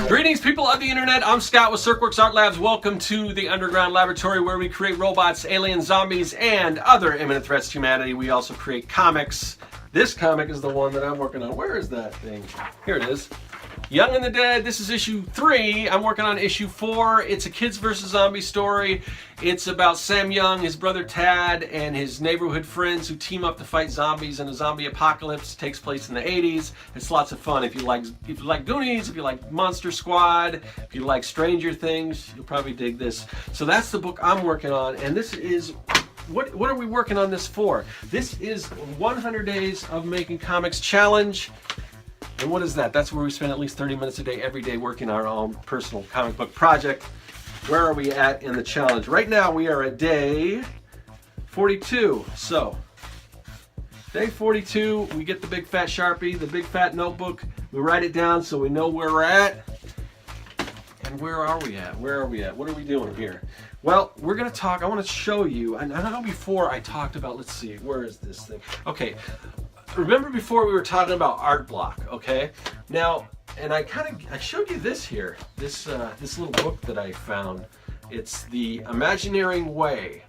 Greetings, people of the internet. I'm Scott with Serkworks Art Labs. Welcome to the underground laboratory where we create robots, aliens, zombies, and other imminent threats to humanity. We also create comics. This comic is the one that I'm working on. Where is that thing? Here it is. Young and the Dead. This is issue 3. I'm working on issue 4. It's a kids versus zombie story. It's about Sam Young, his brother Tad, and his neighborhood friends who team up to fight zombies in a zombie apocalypse. It takes place in the 80s. It's lots of fun. If you like Goonies, if you like Monster Squad, if you like Stranger Things, you'll probably dig this. So that's the book I'm working on, and this is what are we working on this for? This is 100 Days of Making Comics Challenge. And what is that? That's where we spend at least 30 minutes a day, every day, working on our own personal comic book project. Where are we at in the challenge? Right now we are at day 42. So, day 42, we get the big fat Sharpie, the big fat notebook. We write it down so we know where we're at. And where are we at? Where are we at? What are we doing here? Well, we're going to talk, I want to show you, and I know before I talked about, let's see, where is this thing? Okay. Remember before we were talking about art block, okay? Now, and I showed you this here, this little book that I found. It's the Imagineering Way.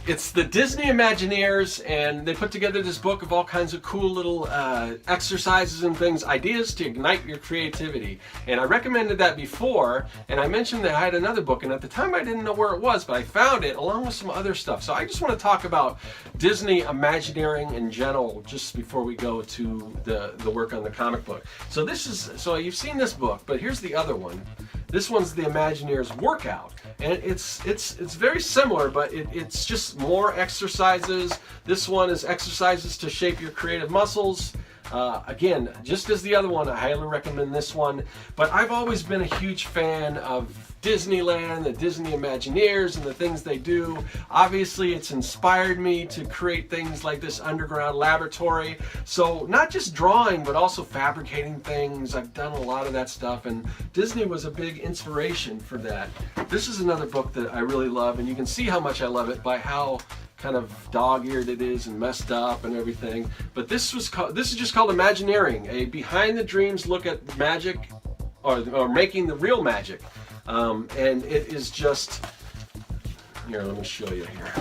It's the Disney Imagineers, and they put together this book of all kinds of cool little exercises and things, ideas to ignite your creativity. And I recommended that before, and I mentioned that I had another book, and at the time I didn't know where it was, but I found it along with some other stuff. So I just want to talk about Disney Imagineering in general, just before we go to the work on the comic book. So so you've seen this book, but here's the other one. This one's the Imagineers Workout, and it's very similar, but it's just more exercises. This one is exercises to shape your creative muscles. Again, just as the other one, I highly recommend this one. But I've always been a huge fan of Disneyland, the Disney Imagineers, and the things they do. Obviously, it's inspired me to create things like this underground laboratory. So not just drawing, but also fabricating things. I've done a lot of that stuff, and Disney was a big inspiration for that. This is another book that I really love, and you can see how much I love it by how kind of dog-eared it is and messed up and everything. But this is just called Imagineering, a behind-the-dreams look at magic, or making the real magic. And it is just, here, let me show you here.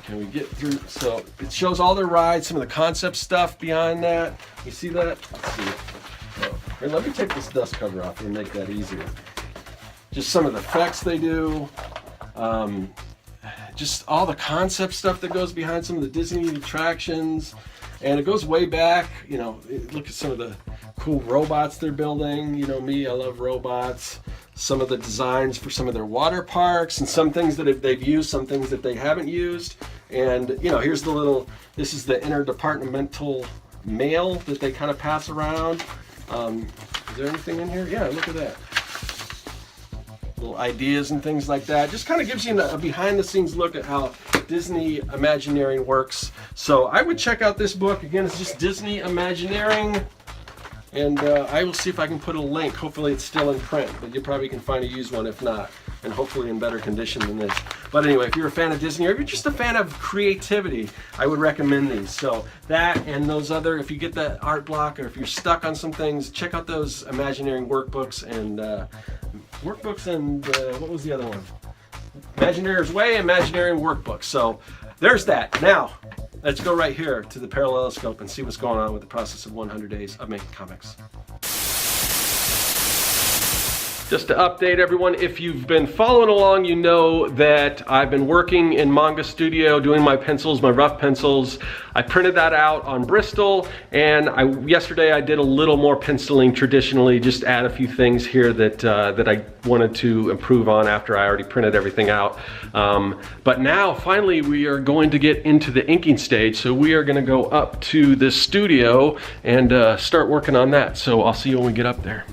Can we get through? So it shows all their rides, some of the concept stuff behind that. You see that? Let's see. Here, let me take this dust cover off and make that easier. Just some of the effects they do. Just all the concept stuff that goes behind some of the Disney attractions. And it goes way back, you know, look at some of the cool robots they're building. You know me, I love robots. Some of the designs for some of their water parks, and some things that they've used, some things that they haven't used. And, you know, here's this is the interdepartmental mail that they kind of pass around. Is there anything in here? Yeah, look at that. Little ideas and things like that. Just kind of gives you a behind the scenes look at how Disney Imagineering works. So I would check out this book. Again, it's just Disney Imagineering. And I will see if I can put a link. Hopefully it's still in print, but you probably can find a used one if not, and hopefully in better condition than this. But anyway, if you're a fan of Disney, or if you're just a fan of creativity, I would recommend these. So that and those other, if you get that art block, or if you're stuck on some things, check out those Imagineering workbooks and what was the other one? Imagineer's Way, Imagineering workbook. So there's that. Now, let's go right here to the paralleloscope and see what's going on with the process of 100 Days of Making Comics. Just to update everyone, if you've been following along, you know that I've been working in Manga Studio doing my pencils, my rough pencils. I printed that out on Bristol, and yesterday I did a little more penciling traditionally, just add a few things here that I wanted to improve on after I already printed everything out. But now finally we are going to get into the inking stage, so we are going to go up to the studio and start working on that. So I'll see you when we get up there.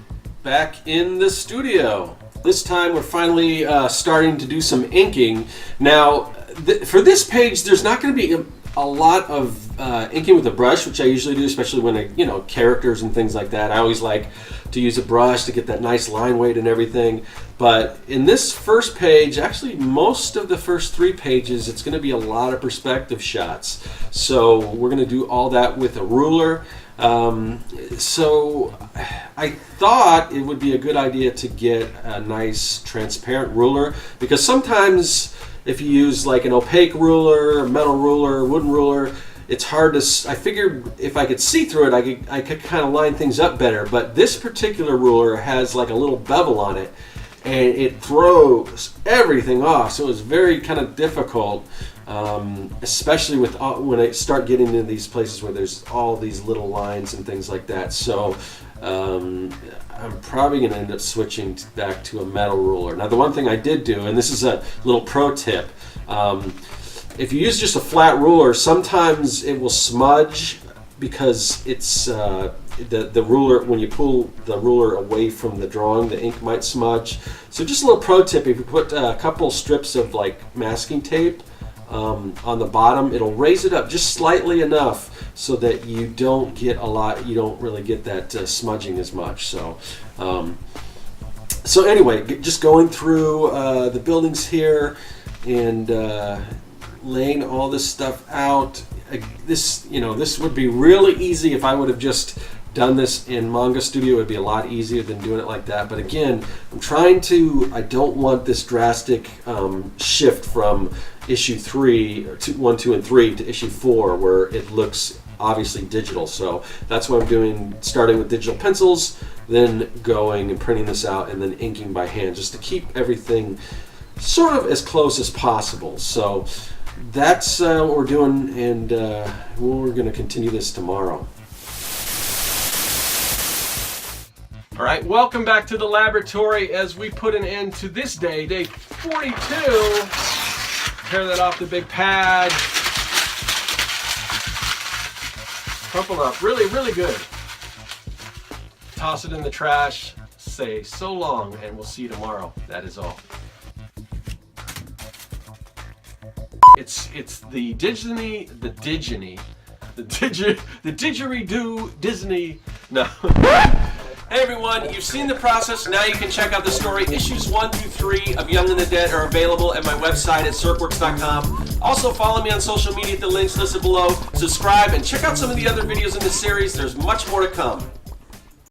Back in the studio. This time we're finally starting to do some inking. Now, for this page, there's not going to be a lot of inking with a brush, which I usually do, especially when I, characters and things like that. I always like to use a brush to get that nice line weight and everything. But in this first page, actually most of the first 3 pages, it's going to be a lot of perspective shots. So we're going to do all that with a ruler. So I thought it would be a good idea to get a nice transparent ruler, because sometimes if you use like an opaque ruler, a metal ruler, wooden ruler, it's hard to, I figured if I could see through it, I could kind of line things up better. But this particular ruler has like a little bevel on it, and it throws everything off. So it was very kind of difficult, especially with when I start getting into these places where there's all these little lines and things like that. So I'm probably going to end up switching back to a metal ruler. Now, the one thing I did do, and this is a little pro tip, if you use just a flat ruler, sometimes it will smudge because it's the ruler, when you pull the ruler away from the drawing, the ink might smudge. So just a little pro tip, if you put a couple strips of like masking tape on the bottom, it'll raise it up just slightly enough so that you don't get you don't really get that smudging as much. So anyway, just going through the buildings here and laying all this stuff out. This would be really easy if I would have just done this in Manga Studio. It would be a lot easier than doing it like that. But again, I don't want this drastic shift from issue 3, or 1, 2, and 3 to issue 4, where it looks obviously digital. So that's what I'm doing, starting with digital pencils, then going and printing this out, and then inking by hand, just to keep everything sort of as close as possible. So that's what we're doing, and we're going to continue this tomorrow. All right, welcome back to the laboratory as we put an end to this day, day 42. Tear that off the big pad. Crumple up, really, really good. Toss it in the trash, say so long, and we'll see you tomorrow. That is all. It's the didgeridoo Disney. No. Hey everyone, you've seen the process. Now you can check out the story. Issues 1 through 3 of Young and the Dead are available at my website at serkworks.com. Also follow me on social media at the links listed below. Subscribe and check out some of the other videos in the series. There's much more to come.